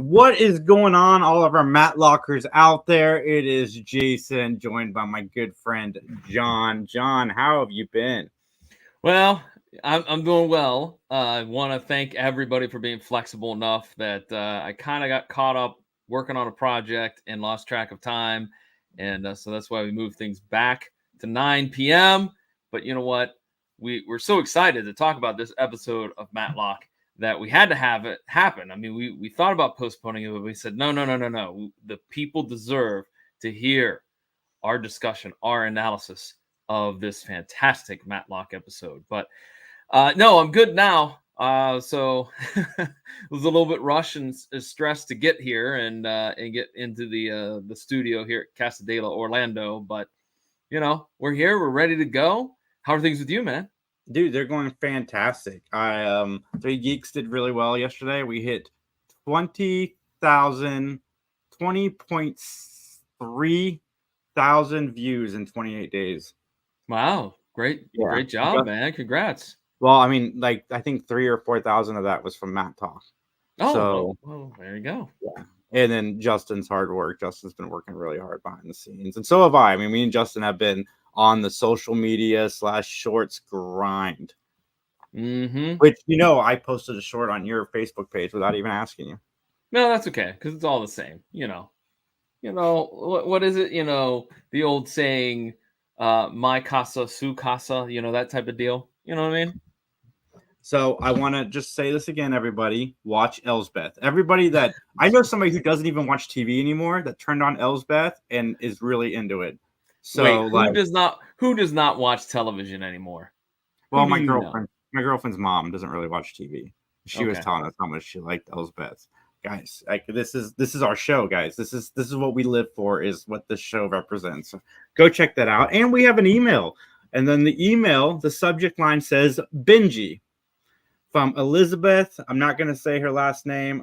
What is going on, all of our Matlockers out there? It is Jason, joined by my good friend John. John, how have you been? Well, I'm doing well. I want to thank everybody for being flexible enough that I kind of got caught up working on a project and lost track of time. And so that's why we moved things back to 9 p.m. But you know what? We're so excited to talk about this episode of Matlock that we had to have it happen. I mean, we thought about postponing it, but we said, no, no, no, no, no. The people deserve to hear our discussion, our analysis of this fantastic Matlock episode. But no, I'm good now. So it was a little bit rushed and stressed to get here and get into the studio here at Casadela, Orlando. But we're here. We're ready to go. How are things with you, man? Dude, they're going fantastic. Three Geeks did really well yesterday. We hit 20.3 thousand views in 28 days. Wow, great job, man. Congrats. Well, I mean, like I think 3 or 4,000 of that was from Mattalk. Oh, there you go. Yeah. And then Justin's hard work. Justin's been working really hard behind the scenes, and so have I. I mean, me and Justin have been on the social media / shorts grind. Which I posted a short on your Facebook page without even asking you. No, that's okay because it's all the same. What is it? The old saying, "My casa, su casa." That type of deal. You know what I mean? So I want to just say this again, everybody. Watch Elsbeth. Everybody that I know, somebody who doesn't even watch TV anymore that turned on Elsbeth and is really into it. So wait, who does not watch television anymore? Well, my girlfriend's mom doesn't really watch TV. She was telling us how much she liked Elsbeth. Guys, like this is our show, guys. This is what we live for. Is what this show represents. So go check that out. And we have an email, and then the subject line says Benji. From Elizabeth. I'm not going to say her last name.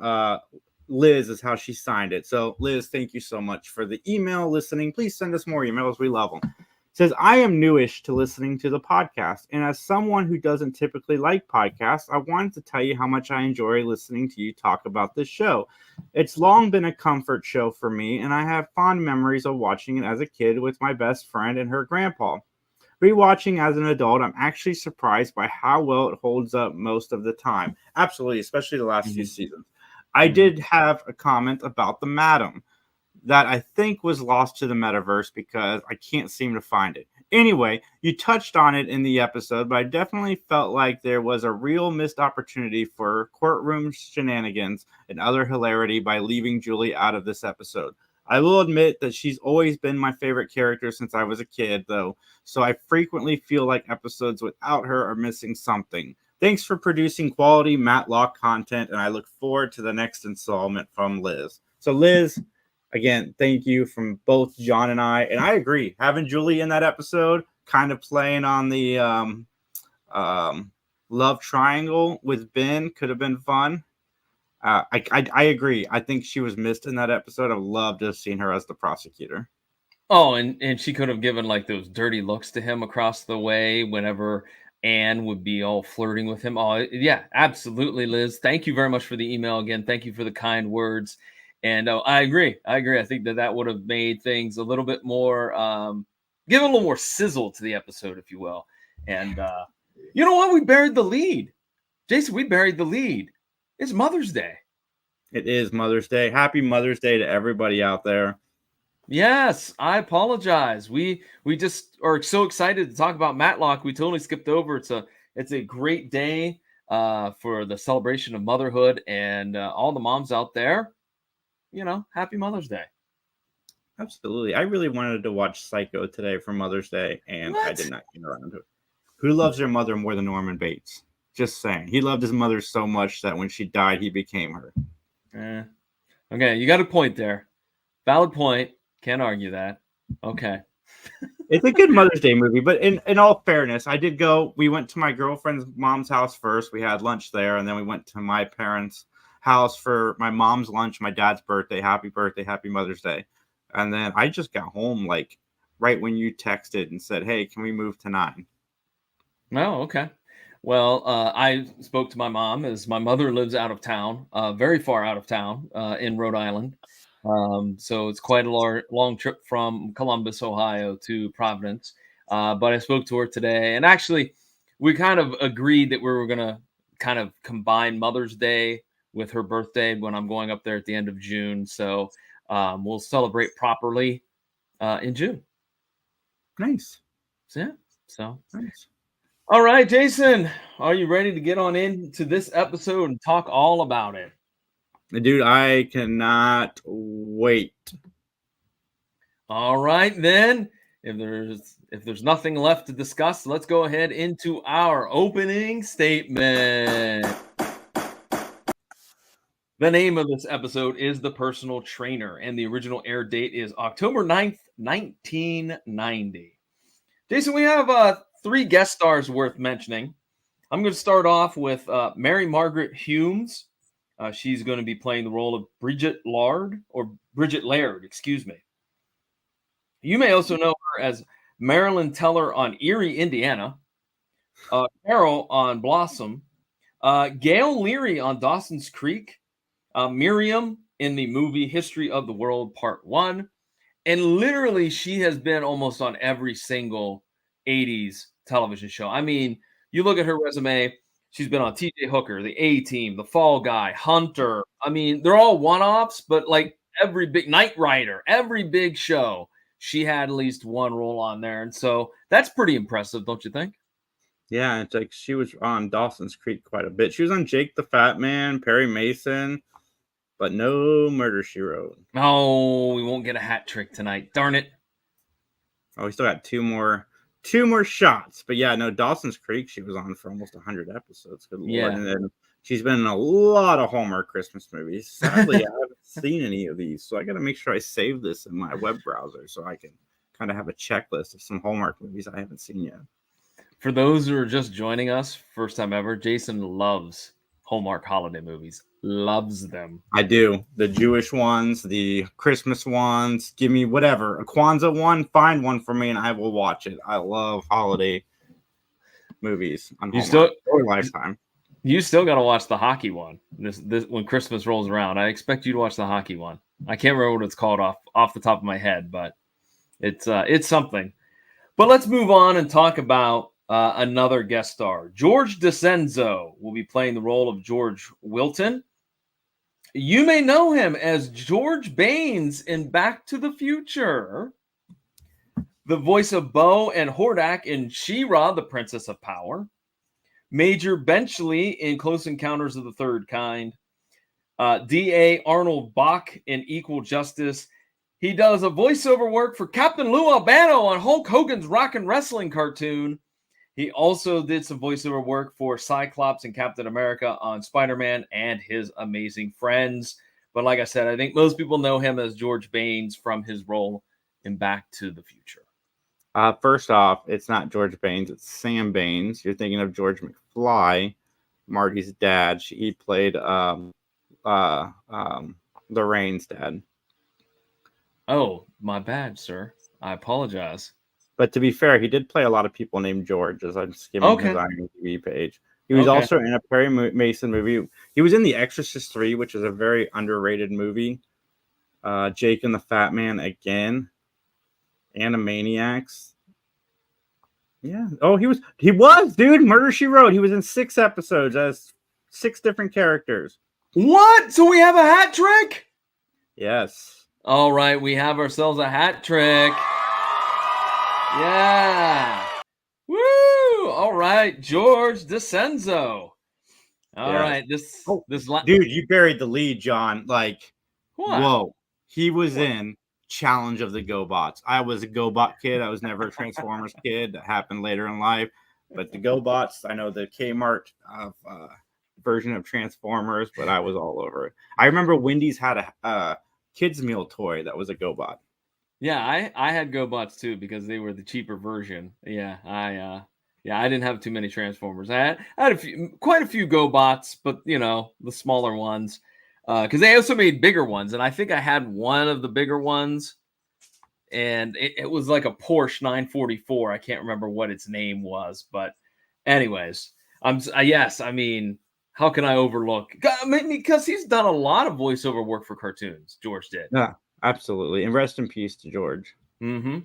Liz is how she signed it. So, Liz, thank you so much for the email listening. Please send us more emails. We love them. It says, I am newish to listening to the podcast. And as someone who doesn't typically like podcasts, I wanted to tell you how much I enjoy listening to you talk about this show. It's long been a comfort show for me, and I have fond memories of watching it as a kid with my best friend and her grandpa. Rewatching as an adult, I'm actually surprised by how well it holds up most of the time. Absolutely, especially the last few seasons. I did have a comment about the Madam that I think was lost to the metaverse because I can't seem to find it. Anyway, you touched on it in the episode, but I definitely felt like there was a real missed opportunity for courtroom shenanigans and other hilarity by leaving Julie out of this episode. I will admit that she's always been my favorite character since I was a kid, though, so I frequently feel like episodes without her are missing something. Thanks for producing quality Matlock content, and I look forward to the next installment from Liz. So, Liz, again, thank you from both John and I. And I agree, having Julie in that episode, kind of playing on the love triangle with Ben could have been fun. I agree. I think she was missed in that episode. I would love to have seen her as the prosecutor. Oh, and she could have given like those dirty looks to him across the way whenever Anne would be all flirting with him. Oh, yeah, absolutely, Liz. Thank you very much for the email again. Thank you for the kind words. And I agree. I think that would have made things a little bit more, give a little more sizzle to the episode, if you will. And you know what? We buried the lead. Jason, we buried the lead. It's Mother's Day. It is Mother's Day. Happy Mother's Day to everybody out there. Yes, I apologize. We just are so excited to talk about Matlock. We totally skipped over. It's a great day for the celebration of motherhood, and all the moms out there, happy Mother's Day. Absolutely. I really wanted to watch Psycho today for Mother's Day, and What? I did not get around to it. Who loves their mother more than Norman Bates? Just saying. He loved his mother so much that when she died, he became her. Okay, you got a point there. Valid point. Can't argue that. Okay. It's a good Mother's Day movie, but in all fairness, we went to my girlfriend's mom's house first. We had lunch there, and then we went to my parents' house for my mom's lunch, my dad's birthday, happy Mother's Day. And then I just got home like right when you texted and said, hey, can we move to 9? Oh, okay. Well, I spoke to my mom as my mother lives out of town, very far out of town in Rhode Island. So it's quite a long trip from Columbus, Ohio to Providence. But I spoke to her today, and actually, we kind of agreed that we were going to kind of combine Mother's Day with her birthday when I'm going up there at the end of June. So we'll celebrate properly in June. Nice. So, yeah. So Nice. all right, Jason, are you ready to get on into this episode and talk all about it? Dude, I cannot wait. All right, then. If there's nothing left to discuss, let's go ahead into our opening statement. The name of this episode is The Personal Trainer, and the original air date is October 9th, 1990. Jason, we have 3 guest stars worth mentioning. I'm going to start off with Mary Margaret Humes. She's going to be playing the role of Bridget Laird, excuse me. You may also know her as Marilyn Teller on Erie, Indiana, Carol on Blossom, Gail Leary on Dawson's Creek, Miriam in the movie History of the World Part 1, and literally she has been almost on every single 80s television show. I mean, you look at her resume, she's been on TJ Hooker, The A-Team, The Fall Guy, Hunter. I mean, they're all one-offs, but like every big Knight Rider, every big show, she had at least one role on there. And so that's pretty impressive, don't you think? Yeah, it's like she was on Dawson's Creek quite a bit. She was on Jake the Fat Man, Perry Mason, but no Murder, She Wrote. Oh, we won't get a hat trick tonight. Darn it. Oh, we still got two more shots. But yeah, no, Dawson's Creek, she was on for almost 100 episodes. Good Lord. Yeah. And then she's been in a lot of Hallmark Christmas movies. Sadly, I haven't seen any of these. So I got to make sure I save this in my web browser so I can kind of have a checklist of some Hallmark movies I haven't seen yet. For those who are just joining us, first time ever, Jason loves Hallmark holiday movies. Loves them. I do. The Jewish ones, the Christmas ones. Give me whatever. A Kwanzaa one, find one for me and I will watch it. I love holiday movies on Hallmark or Lifetime. You still got to watch the hockey one. This when Christmas rolls around. I expect you to watch the hockey one. I can't remember what it's called off the top of my head, but it's something. But let's move on and talk about another guest star. George DeCenzo will be playing the role of George Wilton. You may know him as George Baines in Back to the Future, the voice of Bo and Hordak in She-Ra, the Princess of Power, Major Benchley in Close Encounters of the Third Kind, D.A. Arnold Bach in Equal Justice. He does a voiceover work for Captain Lou Albano on Hulk Hogan's Rock and Wrestling cartoon. He also did some voiceover work for Cyclops and Captain America on Spider-Man and His Amazing Friends. But like I said, I think most people know him as George Baines from his role in Back to the Future. First off, it's not George Baines, it's Sam Baines. You're thinking of George McFly, Marty's dad. He played Lorraine's dad. Oh, my bad, sir. I apologize. But to be fair, he did play a lot of people named George, as I'm skimming his IMDb page. He was also in a Perry Mason movie. He was in The Exorcist 3, which is a very underrated movie. Jake and the Fat Man again. Animaniacs. Yeah. Oh, he was, dude. Murder, She Wrote. He was in 6 episodes as 6 different characters. What? So we have a hat trick? Yes. All right, we have ourselves a hat trick. Yeah. Woo! All right, George DeCenzo. All right, this dude, you buried the lead, John. Like, what? Whoa, he was in Challenge of the GoBots. I was a GoBot kid. I was never a Transformers kid. That happened later in life. But the GoBots, I know the Kmart version of Transformers, but I was all over it. I remember Wendy's had a kids meal toy that was a GoBot. Yeah, I had GoBots too because they were the cheaper version. Yeah, I didn't have too many Transformers. I had quite a few GoBots, but you know, the smaller ones. Because they also made bigger ones, and I think I had one of the bigger ones, and it was like a Porsche 944. I can't remember what its name was, but anyways, Yes, I mean, how can I overlook? Because he's done a lot of voiceover work for cartoons. George did. Yeah, absolutely. And rest in peace to George. Mm-hmm.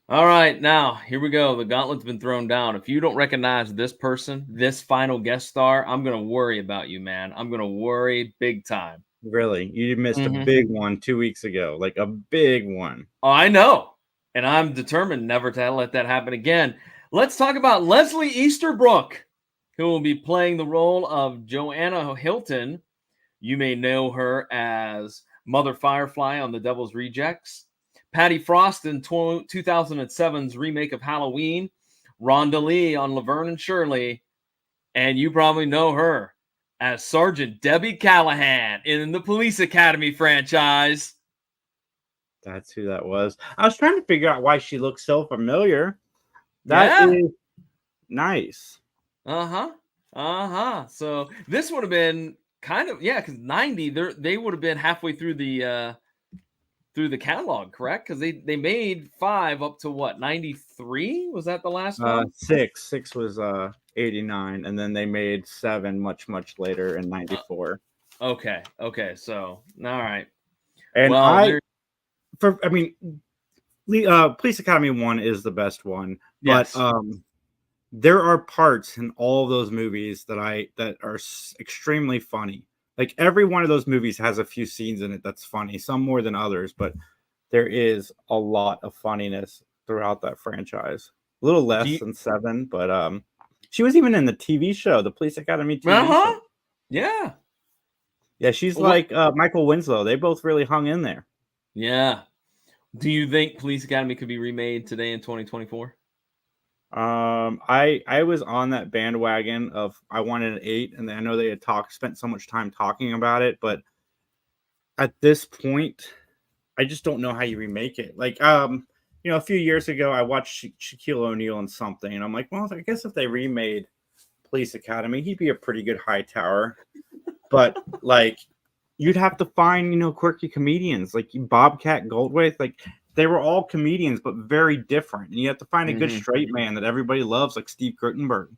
All right, now here we go. The gauntlet's been thrown down. If you don't recognize this person, this final guest star, I'm gonna worry about you, man. I'm gonna worry big time. Really, you missed a Mm-hmm. big one 2 weeks ago, like a big one. Oh, I know, and I'm determined never to let that happen again. Let's talk about Leslie Easterbrook, who will be playing the role of Joanna Hilton. You may know her as Mother Firefly on The Devil's Rejects, Patty Frost in 2007's remake of Halloween, Rhonda Lee on Laverne and Shirley, and you probably know her as Sergeant Debbie Callahan in the Police Academy franchise. That's who that was. I was trying to figure out why she looks so familiar. That Yeah. is nice. So this would have been kind of, yeah, because 90, they would have been halfway through the catalog, correct? Because they made 5 up to what, 93? Was that the last one? Six was 89, and then they made 7 much later in 94. Okay. So all right. And Well, Police Academy 1 is the best one, yes. but there are parts in all of those movies that are extremely funny. Like every one of those movies has a few scenes in it that's funny, some more than others, but there is a lot of funniness throughout that franchise. A little less than 7, but she was even in the TV show, the Police Academy TV show. Yeah. Yeah, she's like Michael Winslow. They both really hung in there. Yeah. Do you think Police Academy could be remade today in 2024? I was on that bandwagon of I wanted an 8, and I know they had spent so much time talking about it, but at this point, I just don't know how you remake it. Like, a few years ago, I watched Shaquille O'Neal in something, and I'm like, well, I guess if they remade Police Academy, he'd be a pretty good Hightower. But like, you'd have to find quirky comedians like Bobcat Goldthwait. Like, they were all comedians, but very different. And you have to find a good straight man that everybody loves, like Steve Guttenberg.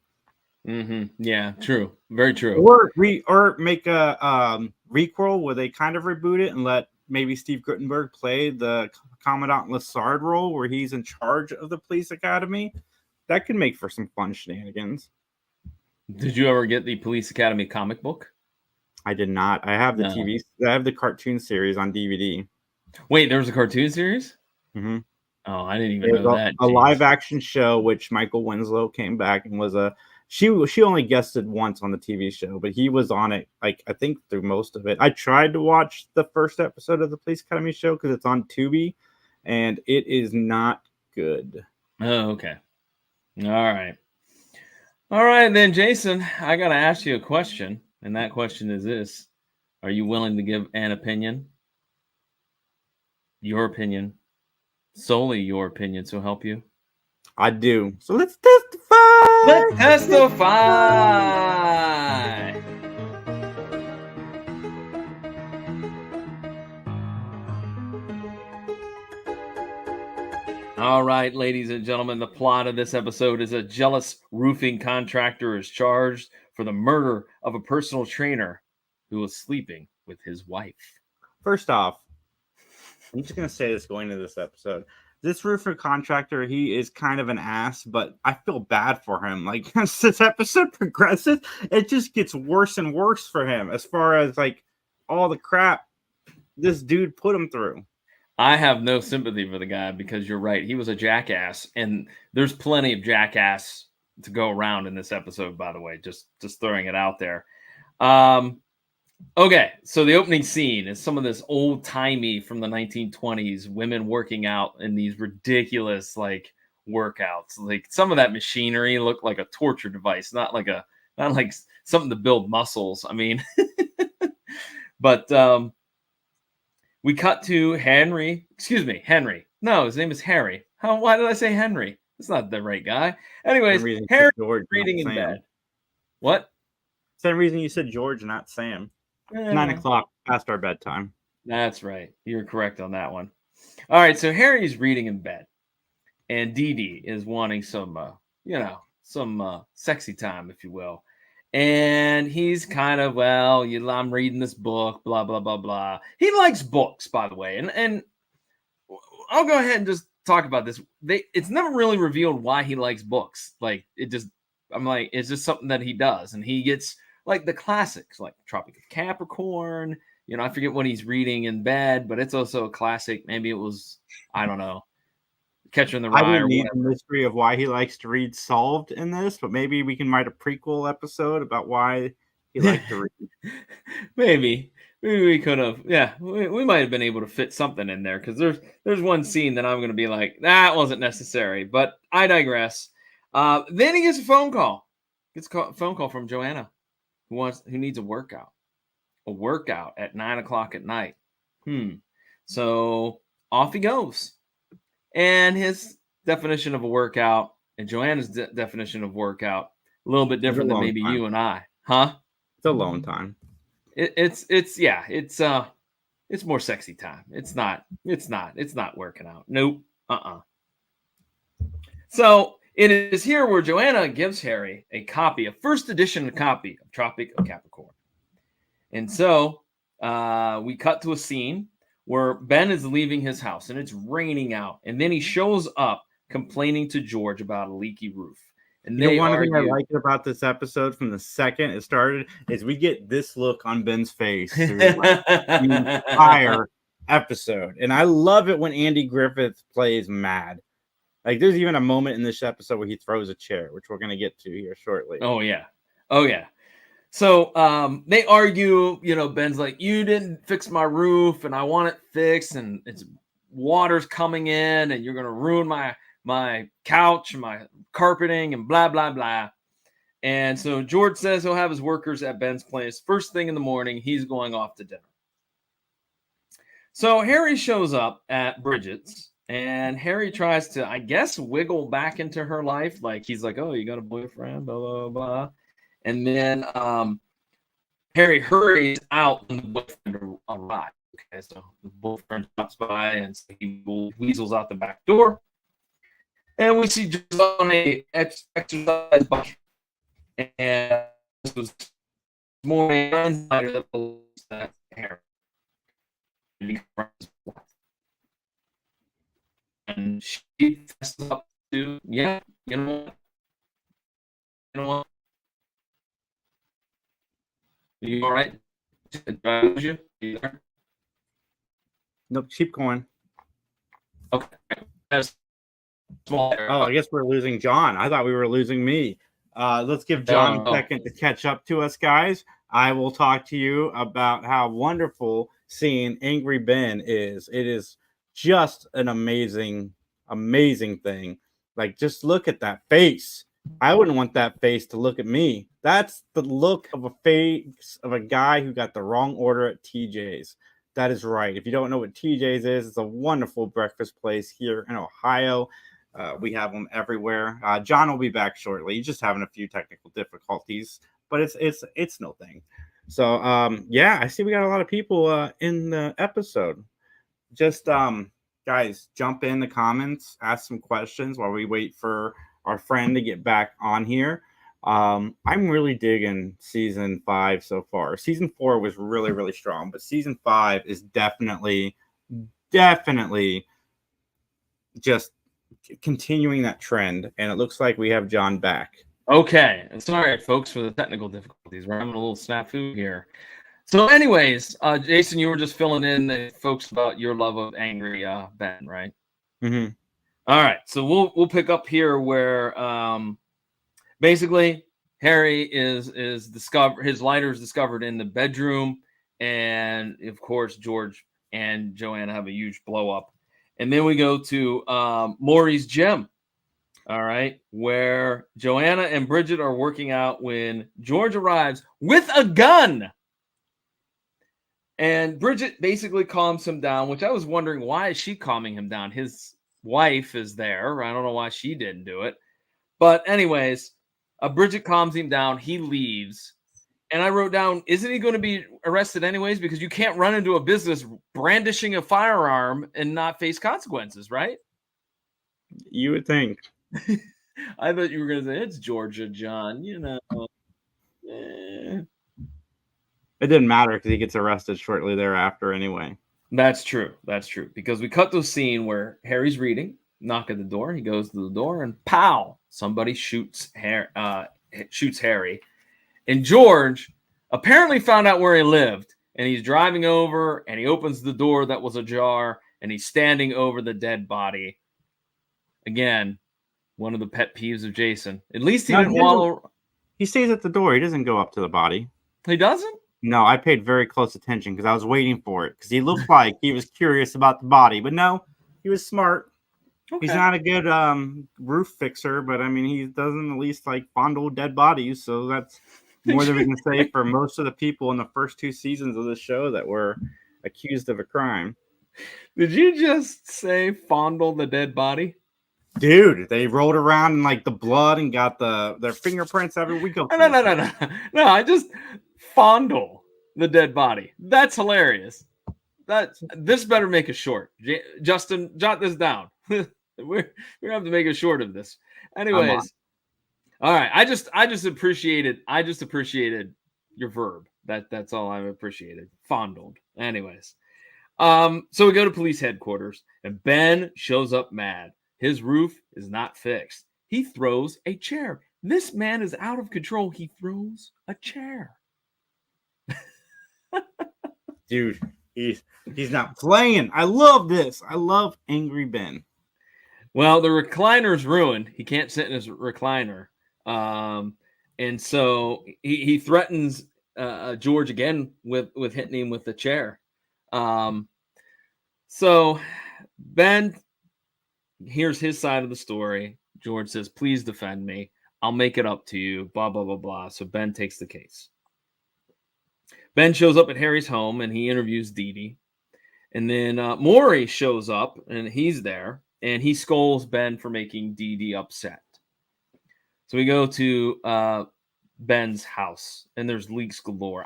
Yeah, true. Very true. Or make a requel where they kind of reboot it and let maybe Steve Guttenberg play the Commandant Lassard role where he's in charge of the police academy. That could make for some fun shenanigans. Did you ever get the Police Academy comic book? I did not. I have I have the cartoon series on DVD. Wait, there was a cartoon series? Mm-hmm. Oh, I didn't even know that. A live action show, which Michael Winslow came back and was she only guested once on the TV show, but he was on it, like, I think through most of it. I tried to watch the first episode of the Police Academy show because it's on Tubi, and it is not good. Oh, okay. All right, then, Jason, I got to ask you a question, and that question is this. Are you willing to give an opinion? Your opinion. Solely your opinion, so help you? I do. So let's testify! Let's testify! All right, ladies and gentlemen, the plot of this episode is a jealous roofing contractor is charged for the murder of a personal trainer who was sleeping with his wife. First off, I'm just going to say this going into this episode. This roofer contractor, he is kind of an ass, but I feel bad for him. Like, as this episode progresses, it just gets worse and worse for him as far as, like, all the crap this dude put him through. I have no sympathy for the guy because you're right. He was a jackass, and there's plenty of jackass to go around in this episode, by the way, just throwing it out there. Okay, so the opening scene is some of this old-timey from the 1920s, women working out in these ridiculous, like, workouts. Like, some of that machinery looked like a torture device, not like something to build muscles. I mean, but we cut to Henry. No, his name is Harry. Why did I say Henry? It's not the right guy. Anyways, Harry reading in bed. What? Same reason you said George, not Sam. 9 o'clock, past our bedtime. That's right. You're correct on that one. All right, so Harry's reading in bed, and Dee Dee is wanting some, some sexy time, if you will. And he's kind of, well, I'm reading this book, blah, blah, blah, blah. He likes books, by the way. And I'll go ahead and just talk about this. It's never really revealed why he likes books. Like, I'm like, it's just something that he does. And he gets like the classics, like Tropic of Capricorn. I forget what he's reading in bed, but it's also a classic. Maybe it was, I don't know, Catcher in the Rye. I didn't or need whatever. the mystery of why he likes to read solved in this, but maybe we can write a prequel episode about why he liked to read. Maybe we could have. Yeah, we might have been able to fit something in there, because there's one scene that I'm going to be like, that wasn't necessary. But I digress. Then he gets a phone call. Phone call from Joanna, who needs a workout. A workout at 9:00 at night. So off he goes. And his definition of a workout and Joanna's definition of workout, a little bit different than maybe you and I. Huh? It's alone time. It's more sexy time. It's not working out. Nope. So it is here where Joanna gives Harry a first edition copy of Tropic of Capricorn. And so we cut to a scene where Ben is leaving his house and it's raining out. And then he shows up complaining to George about a leaky roof. And one thing I like about this episode from the second it started is we get this look on Ben's face through the entire episode. And I love it when Andy Griffith plays mad. Like, there's even a moment in this episode where he throws a chair, which we're going to get to here shortly. Oh, yeah. So they argue, Ben's like, you didn't fix my roof and I want it fixed, and it's water's coming in and you're going to ruin my couch and my carpeting and blah, blah, blah. And so George says he'll have his workers at Ben's place. First thing in the morning, he's going off to dinner. So Harry shows up at Bridget's, and Harry tries to, I guess, wiggle back into her life. Like, he's like, oh, you got a boyfriend, blah, blah, blah. And then Harry hurries out when the boyfriend arrives. Okay, so the boyfriend stops by, and so he weasels out the back door. And we see just on a exercise bucket. And this was more insider that Harry. And she fesses up to, yeah, you know what? Are you all right? You there? Nope, keep going. Okay. Oh, I guess we're losing John. I thought we were losing me. Let's give John a second to catch up to us, guys. I will talk to you about how wonderful seeing Angry Ben is. It is just an amazing, amazing thing. Like, just look at that face. I wouldn't want that face to look at me. That's the look of a face of a guy who got the wrong order at TJ's. That is right. If you don't know what TJ's is, it's a wonderful breakfast place here in Ohio. We have them everywhere. John will be back shortly. He's just having a few technical difficulties, but it's no thing. So yeah, I see we got a lot of people in the episode. Just guys, jump in the comments, ask some questions while we wait for our friend to get back on here. I'm really digging season 5 so far. Season 4 was really, really strong, but season 5 is definitely just continuing that trend, and it looks like we have John back. Okay, sorry folks for the technical difficulties. We're having a little snafu here. So anyways, Jason, you were just filling in the folks about your love of Angry Ben, right? Mm-hmm. All right, so we'll pick up here where basically Harry is discovered, his lighter is discovered in the bedroom, and of course George and Joanna have a huge blow up. And then we go to Maury's gym, all right, where Joanna and Bridget are working out when George arrives with a gun. And Bridget basically calms him down, which I was wondering, why is she calming him down? His wife is there. I don't know why she didn't do it. But anyways, Bridget calms him down. He leaves. And I wrote down, isn't he going to be arrested anyways? Because you can't run into a business brandishing a firearm and not face consequences, right? You would think. I thought you were going to say, it's Georgia, John. It didn't matter because he gets arrested shortly thereafter anyway. That's true. That's true. Because we cut to a scene where Harry's reading, knock at the door. He goes to the door and pow! Somebody shoots Harry. And George apparently found out where he lived. And he's driving over and he opens the door that was ajar and he's standing over the dead body. Again, one of the pet peeves of Jason. At least he didn't wallow. He stays at the door. He doesn't go up to the body. He doesn't? No, I paid very close attention because I was waiting for it because he looked like he was curious about the body. But no, he was smart. Okay. He's not a good roof fixer, but I mean, he doesn't at least like fondle dead bodies. So that's more than we can say for most of the people in the first 2 seasons of the show that were accused of a crime. Did you just say fondle the dead body? Dude, they rolled around in like the blood and got their fingerprints every week. No, I just fondle the dead body. That's hilarious. This better make a short. Justin, jot this down. We're gonna have to make a short of this. Anyways, all right. I just appreciated your verb. That's all I appreciated. Fondled. Anyways, so we go to police headquarters and Ben shows up mad. His roof is not fixed. He throws a chair. This man is out of control. He throws a chair. Dude, he's not playing. I love this. I love angry Ben. Well, the recliner's ruined. He can't sit in his recliner. And so he threatens George again with hitting him with the chair. So Ben here's his side of the story. George says, please defend me. I'll make it up to you, blah, blah, blah, blah. So Ben takes the case. Ben shows up at Harry's home and he interviews Dee Dee. And then Maury shows up and he's there and he scolds Ben for making Dee Dee upset. So we go to Ben's house and there's leaks galore.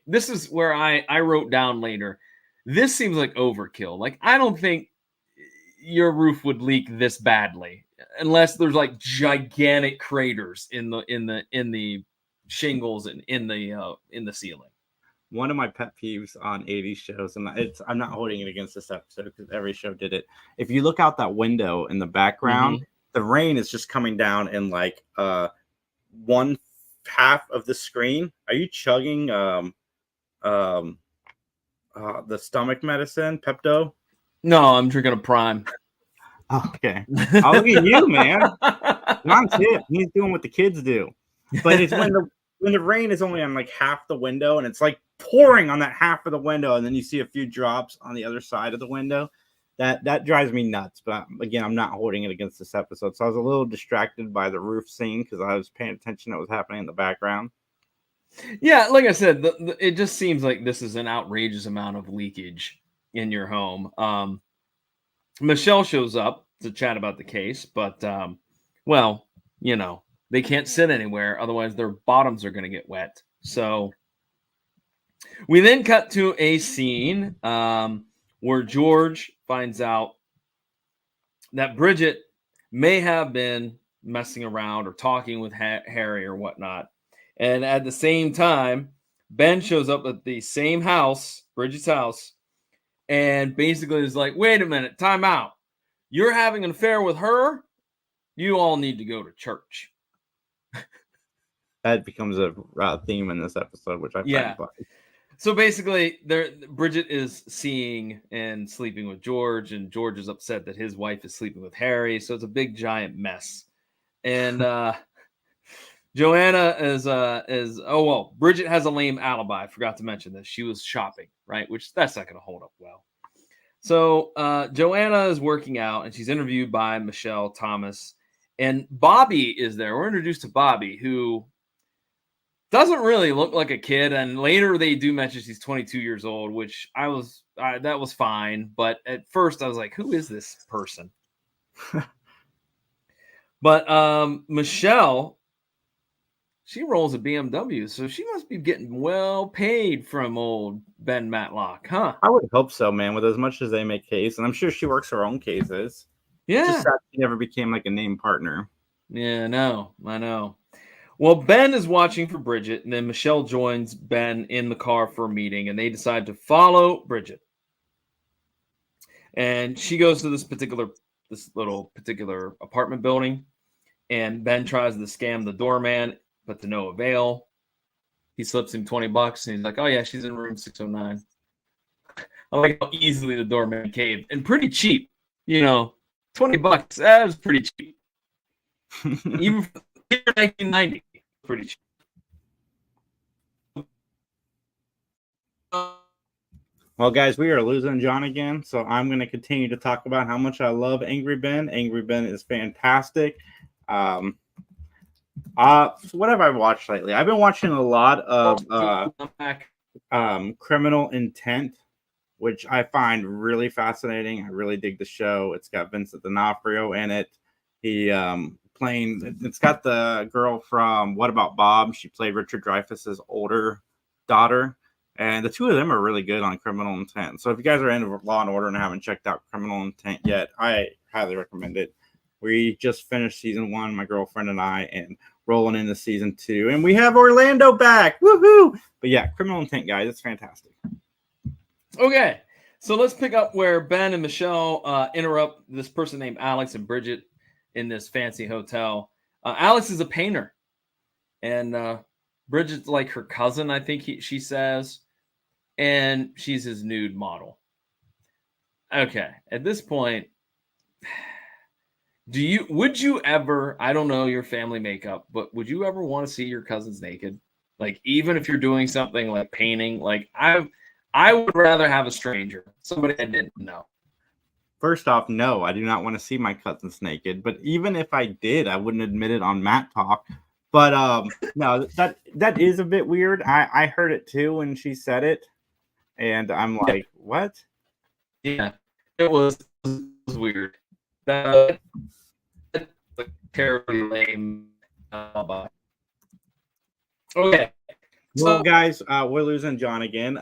This is where I wrote down later. This seems like overkill. Like, I don't think your roof would leak this badly unless there's like gigantic craters in the shingles and in the ceiling. One of my pet peeves on 80s shows, and I'm not holding it against this episode because every show did it. If you look out that window in the background, the rain is just coming down in like one half of the screen. Are you chugging the stomach medicine, Pepto? No, I'm drinking a Prime. Oh, okay. I'll look at you, man. Not tip. He's doing what the kids do. But it's when the rain is only on like half the window and it's like pouring on that half of the window, and then you see a few drops on the other side of the window. That drives me nuts. But again, I'm not holding it against this episode. So I was a little distracted by the roof scene because I was paying attention to what was happening in the background. Yeah, like I said, it just seems like this is an outrageous amount of leakage in your home. Michelle shows up to chat about the case, but well, you know, they can't sit anywhere, otherwise their bottoms are going to get wet. So we then cut to a scene where George finds out that Bridget may have been messing around or talking with Harry or whatnot. And at the same time, Ben shows up at the same house, Bridget's house, and basically is like, wait a minute, time out. You're having an affair with her? You all need to go to church. That becomes a theme in this episode, which I find funny. So basically, Bridget is seeing and sleeping with George, and George is upset that his wife is sleeping with Harry. So it's a big, giant mess. And Joanna Bridget has a lame alibi. I forgot to mention this. She was shopping, right? Which that's not going to hold up well. So Joanna is working out, and she's interviewed by Michelle Thomas. And Bobby is there. We're introduced to Bobby, who doesn't really look like a kid. And later they do mention she's 22 years old, which that was fine. But at first I was like, who is this person? But Michelle, she rolls a BMW, so she must be getting well paid from old Ben Matlock, huh? I would hope so, man, with as much as they make case. And I'm sure she works her own cases. Yeah. It's just sad she never became like a named partner. Yeah, no, I know. Well, Ben is watching for Bridget, and then Michelle joins Ben in the car for a meeting, and they decide to follow Bridget. And she goes to this little particular apartment building, and Ben tries to scam the doorman, but to no avail. He slips him $20, and he's like, "Oh yeah, she's in room 609." I like how easily the doorman caved, and pretty cheap. $20. That was pretty cheap, even for 1990. Pretty cheap. Well, guys, we are losing John again, so I'm going to continue to talk about how much I love Angry Ben. Angry Ben is fantastic. What have I watched lately? I've been watching a lot of Criminal Intent, which I find really fascinating. I really dig the show. It's got Vincent D'Onofrio in it. He it's got the girl from What About Bob? She played Richard Dreyfuss's older daughter. And the two of them are really good on Criminal Intent. So if you guys are into Law and Order and haven't checked out Criminal Intent yet, I highly recommend it. We just finished season 1, my girlfriend and I, and rolling into season 2. And we have Orlando back. Woohoo! But yeah, Criminal Intent, guys, it's fantastic. Okay, so let's pick up where Ben and Michelle interrupt this person named Alex and Bridget in this fancy hotel. Alex is a painter, and Bridget's like her cousin, I think she says, and she's his nude model. Okay, at this point, would you ever, I don't know your family makeup, but would you ever want to see your cousins naked? Like, even if you're doing something like painting, like I would rather have a stranger, somebody I didn't know. First off, no, I do not want to see my cousins naked. But even if I did, I wouldn't admit it on Mattalk. But no, that is a bit weird. I heard it too when she said it, and I'm like, what? Yeah, it was weird. That was terribly lame. Okay. Well, guys, we're losing John again.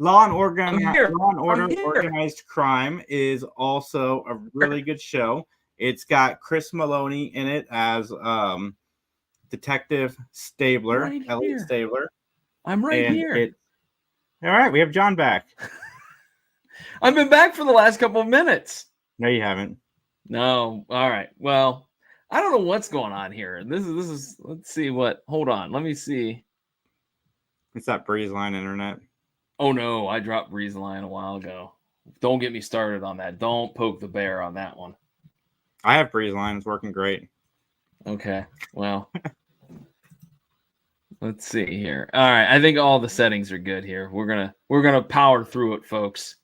Law and Order Organized Crime is also a really good show. It's got Chris Maloney in it as Detective Stabler, Elliot Stabler. I'm right here. All right, we have John back. I've been back for the last couple of minutes. No, you haven't. No. All right. Well, I don't know what's going on here. This is. Let's see what. Hold on. Let me see. It's that BreezeLine internet. Oh no, I dropped BreezeLine a while ago. Don't get me started on that. Don't poke the bear on that one. I have BreezeLine. It's working great. Okay. Well, let's see here. All right. I think all the settings are good here. We're gonna power through it, folks.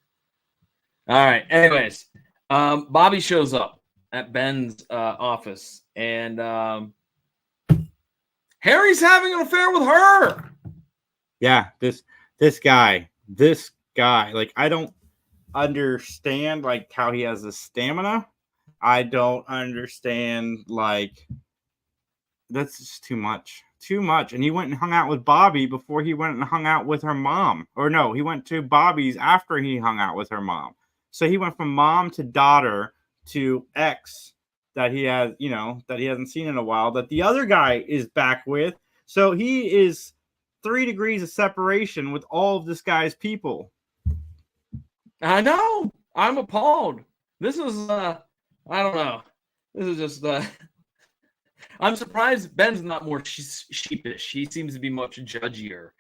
All right. Anyways, Bobby shows up at Ben's office, and Harry's having an affair with her. Yeah, this guy, like, I don't understand like how he has the stamina. I don't understand, like, that's just too much. And he went and hung out with Bobby before he went and hung out with her mom. Or no, he went to Bobby's after he hung out with her mom. So he went from mom to daughter to ex that he has, that he hasn't seen in a while, that the other guy is back with. So he is 3 degrees of separation with all of this guy's people. I know. I'm appalled. This is I don't know. This is just I'm surprised Ben's not more sheepish. He seems to be much judgier,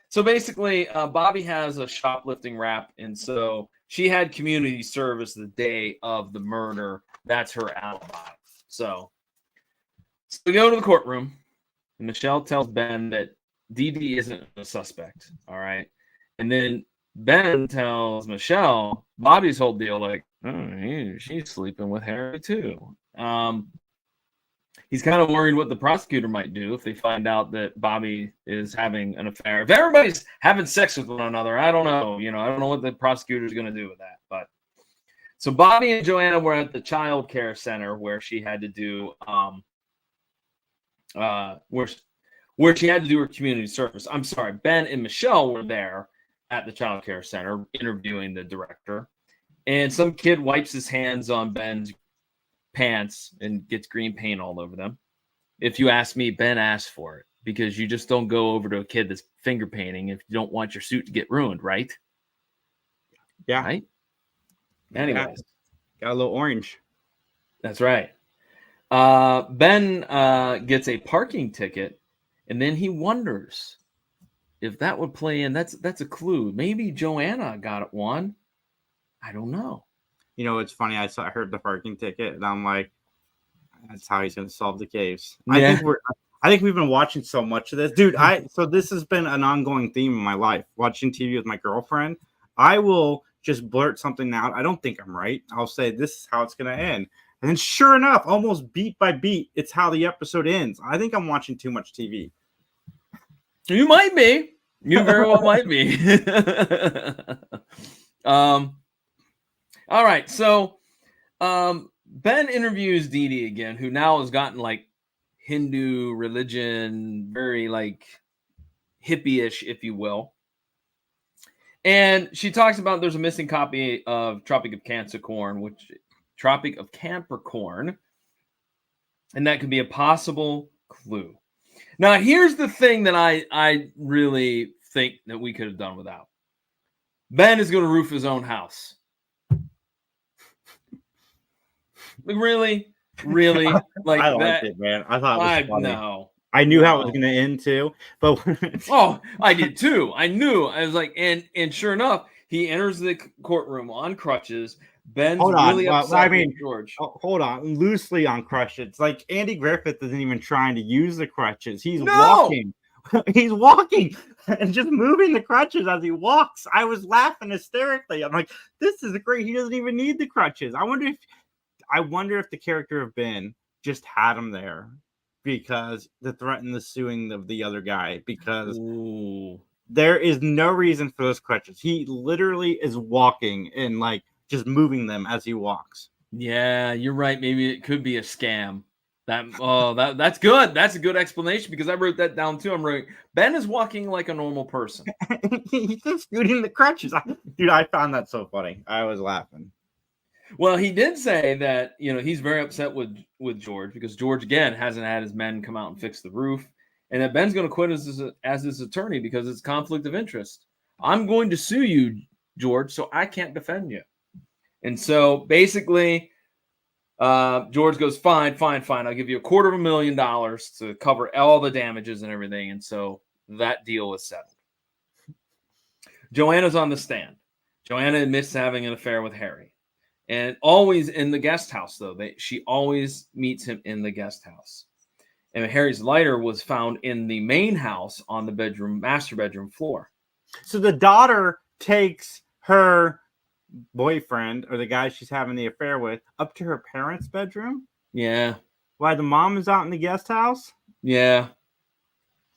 So basically, Bobby has a shoplifting rap, and so she had community service the day of the murder. That's her alibi. So we go to the courtroom, and Michelle tells Ben that Dee Dee isn't a suspect, all right? And then Ben tells Michelle Bobby's whole deal, like, she's sleeping with Harry too. He's kind of worried what the prosecutor might do if they find out that Bobby is having an affair. If everybody's having sex with one another, I don't know. I don't know what the prosecutor is going to do with that. But so Bobby and Joanna were at the child care center where she had to do where she had to do her community service. I'm sorry, Ben and Michelle were there at the child care center interviewing the director, and some kid wipes his hands on Ben's pants and gets green paint all over them. If you ask me, Ben asked for it because you just don't go over to a kid that's finger painting if you don't want your suit to get ruined, right? Yeah. Right? Anyways. Got a little orange. That's right. Ben gets a parking ticket, and then he wonders if that would play in. That's a clue. Maybe Joanna got one. I don't know. You know, it's funny. I heard the parking ticket, and I'm like, that's how he's going to solve the case. Yeah. I think we've been watching so much of this, dude. So this has been an ongoing theme in my life. Watching TV with my girlfriend, I will just blurt something out. I don't think I'm right. I'll say this is how it's going to end, and then sure enough, almost beat by beat, it's how the episode ends. I think I'm watching too much TV. You might be. You very well might be. All right. So Ben interviews Dee Dee again, who now has gotten like Hindu religion, very like hippie-ish, if you will. And she talks about there's a missing copy of Tropic of Capricorn, and that could be a possible clue. Now, here's the thing that I really think that we could have done without. Ben is going to roof his own house. Like, really? Like I that? liked it, man. I thought it was funny. No. I knew how it was going to end too, but oh, I did too. I knew. I was like, and sure enough, he enters the courtroom on crutches. Ben's really upset with George. Hold on, loosely on crutches. Like Andy Griffith isn't even trying to use the crutches. He's walking. He's walking and just moving the crutches as he walks. I was laughing hysterically. I'm like, this is great. He doesn't even need the crutches. I wonder if the character of Ben just had him there because to threaten the suing of the other guy, because there is no reason for those crutches. He literally is walking and like just moving them as he walks. Yeah, you're right. Maybe it could be a scam. That's good. That's a good explanation because I wrote that down too. I'm writing Ben is walking like a normal person. He's just scooting the crutches. Dude, I found that so funny. I was laughing. Well, he did say that, he's very upset with George because George, again, hasn't had his men come out and fix the roof, and that Ben's going to quit as his attorney because it's conflict of interest. I'm going to sue you, George, so I can't defend you. And so basically, George goes, fine. I'll give you $250,000 to cover all the damages and everything. And so that deal was settled. Joanna's on the stand. Joanna admits to having an affair with Harry. And always in the guest house, though. She always meets him in the guest house. And Harry's lighter was found in the main house on the master bedroom floor. So the daughter takes her boyfriend or the guy she's having the affair with up to her parents' bedroom? Yeah. Why the mom is out in the guest house? Yeah.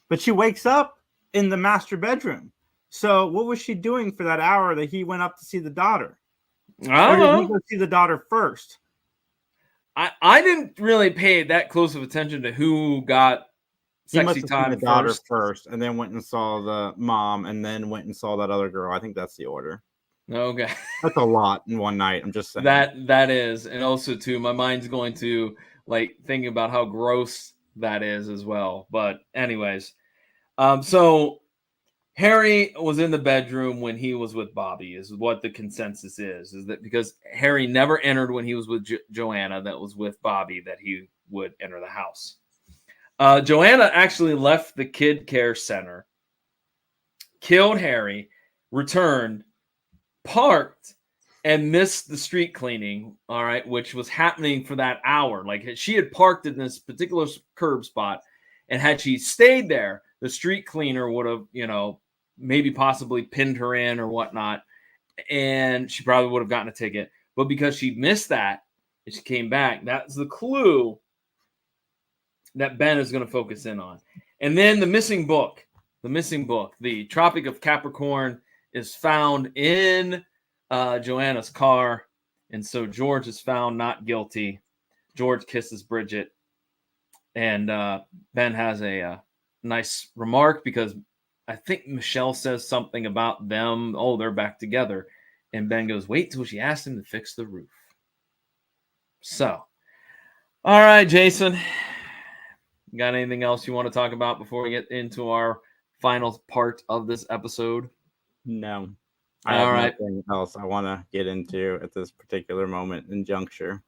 But she wakes up in the master bedroom. So what was she doing for that hour that he went up to see the daughter? I don't know. Or did he go see the daughter first? I didn't really pay that close of attention to who got sexy time the daughter first, and then went and saw the mom, and then went and saw that other girl. I think that's the order. Okay. That's a lot in one night. I'm just saying. That is. And also, too, my mind's going to, like, thinking about how gross that is as well. But anyways, so Harry was in the bedroom when he was with Bobby, is what the consensus is that because Harry never entered when he was with Joanna, that was with Bobby, that he would enter the house. Joanna actually left the kid care center, killed Harry, returned, parked, and missed the street cleaning, all right, which was happening for that hour. Like, she had parked in this particular curb spot, and had she stayed there, the street cleaner would have, maybe possibly pinned her in or whatnot, and she probably would have gotten a ticket. But because she missed that, and she came back, that's the clue that Ben is going to focus in on. And then the missing book, the Tropic of Capricorn, is found in Joanna's car. And so George is found not guilty. George kisses Bridget. And Ben has a nice remark because I think Michelle says something about them. Oh, they're back together. And Ben goes, wait till she asks him to fix the roof. So All right, Jason. Got anything else you want to talk about before we get into our final part of this episode? No. I All have right. nothing else I want to get into at this particular moment in juncture.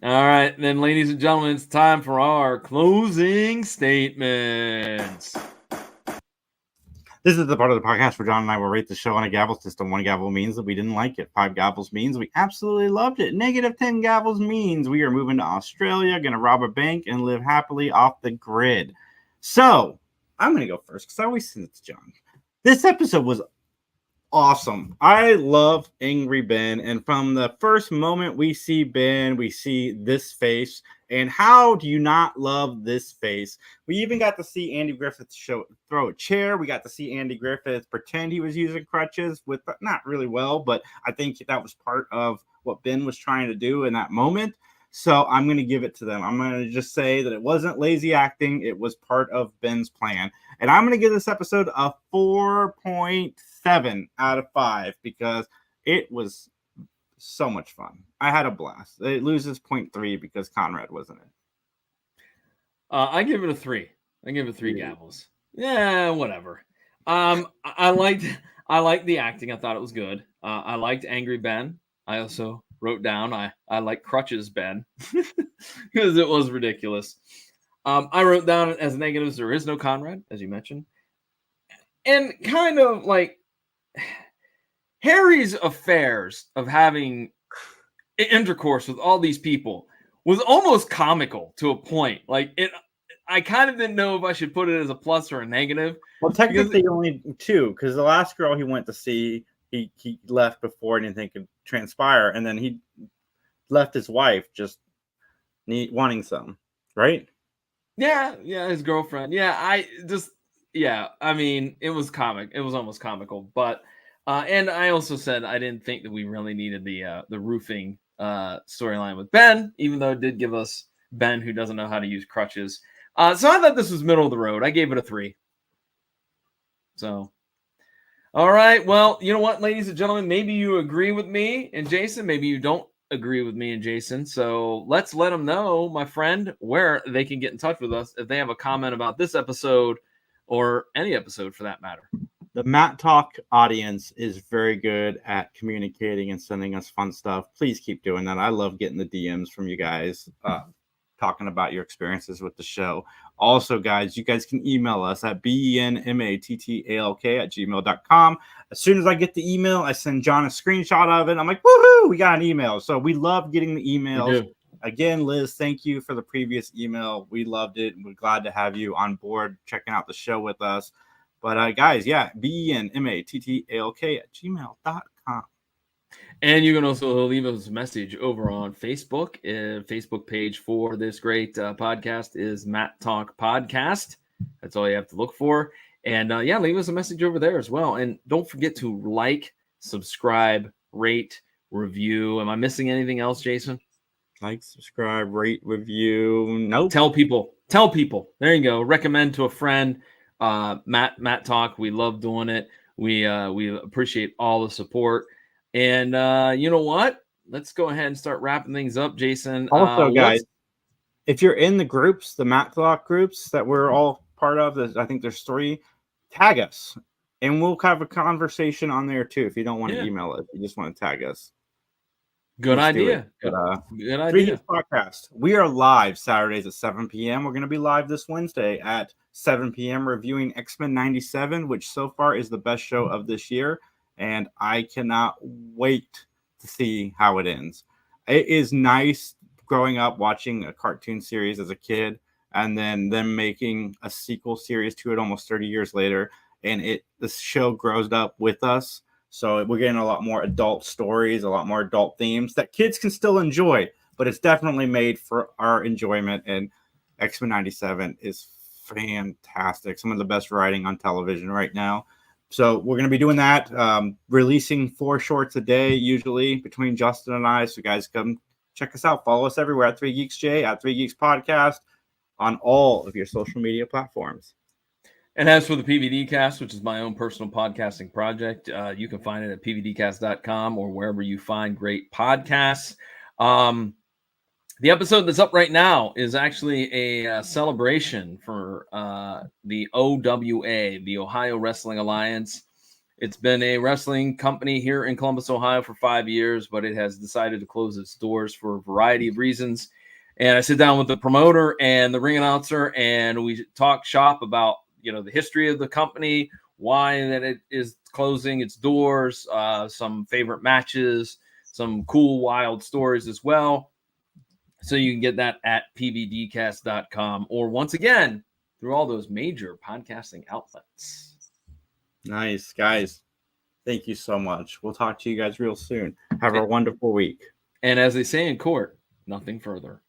All right, then, ladies and gentlemen, it's time for our closing statements. This is the part of the podcast where John and I will rate the show on a gavel system. 1 gavel means that we didn't like it. 5 gavels means we absolutely loved it. -10 gavels means we are moving to Australia, going to rob a bank, and live happily off the grid. So, I'm going to go first because I always send it to John. This episode was awesome. I love Angry Ben, and from the first moment we see Ben, we see this face. And how do you not love this face? We even got to see Andy Griffith throw a chair. We got to see Andy Griffith pretend he was using crutches with not really well, but I think that was part of what Ben was trying to do in that moment. So I'm going to give it to them. I'm going to just say that it wasn't lazy acting. It was part of Ben's plan. And I'm going to give this episode a 4.7 out of 5 because it was so much fun. I had a blast. It loses 0.3 because Conrad wasn't it. I give it a 3. I give it 3 gavels. Yeah, whatever. I liked the acting. I thought it was good. I liked Angry Ben. I also wrote down I like Crutches Ben because it was ridiculous. I wrote down as negatives, there is no Conrad, as you mentioned. And kind of like Harry's affairs of having intercourse with all these people was almost comical to a point. Like I kind of didn't know if I should put it as a plus or a negative. Well, technically only 2, because the last girl he went to see, he left before anything could transpire, and then he left his wife just wanting some, right? Yeah, his girlfriend. I mean, it was comic. It was almost comical, but and I also said I didn't think that we really needed the roofing storyline with Ben, even though it did give us Ben who doesn't know how to use crutches. So I thought this was middle of the road. I gave it a 3. So, all right. Well, you know what, ladies and gentlemen, maybe you agree with me and Jason. Maybe you don't agree with me and Jason. So let's let them know, my friend, where they can get in touch with us if they have a comment about this episode or any episode for that matter. The Mattalk audience is very good at communicating and sending us fun stuff. Please keep doing that. I love getting the DMs from you guys talking about your experiences with the show. Also, guys, you guys can email us at benmattalk@gmail.com. As soon as I get the email, I send John a screenshot of it. I'm like, woohoo, we got an email. So we love getting the emails. Again, Liz, thank you for the previous email. We loved it. We're glad to have you on board checking out the show with us. But guys, yeah, benmattalk@gmail.com. And you can also leave us a message over on Facebook. Facebook page for this great podcast is Mattalk Podcast. That's all you have to look for. And leave us a message over there as well. And don't forget to like, subscribe, rate, review. Am I missing anything else, Jason? Like, subscribe, rate, review. Nope. Tell people. There you go. Recommend to a friend. Mattalk. We love doing it. We appreciate all the support. And you know what? Let's go ahead and start wrapping things up, Jason. Also, guys, if you're in the groups, the Matlock groups that we're all part of, I think there's 3, tag us. And we'll have a conversation on there too. If you don't want to email it, you just want to tag us. Good idea. Good idea. Podcast. We are live Saturdays at 7 p.m. We're going to be live this Wednesday at 7 p.m. reviewing X-Men 97, which so far is the best show of this year. And I cannot wait to see how it ends. It is nice growing up watching a cartoon series as a kid and then them making a sequel series to it almost 30 years later. And the show grows up with us. So we're getting a lot more adult stories, a lot more adult themes that kids can still enjoy. But it's definitely made for our enjoyment. And X-Men 97 is fantastic. Some of the best writing on television right now. So we're going to be doing that, releasing 4 shorts a day, usually between Justin and I. So guys, come check us out. Follow us everywhere at 3 Geeks J, at 3 Geeks Podcast on all of your social media platforms. And as for the PVD Cast, which is my own personal podcasting project, you can find it at pvdcast.com or wherever you find great podcasts. The episode that's up right now is actually a celebration for the OWA, the Ohio Wrestling Alliance. It's been a wrestling company here in Columbus, Ohio for 5 years, but it has decided to close its doors for a variety of reasons. And I sit down with the promoter and the ring announcer, and we talk shop about, the history of the company, why that it is closing its doors, some favorite matches, some cool, wild stories as well. So you can get that at pvdcast.com or once again through all those major podcasting outlets. Nice, guys. Thank you so much. We'll talk to you guys real soon. Have a wonderful week. And as they say in court, nothing further.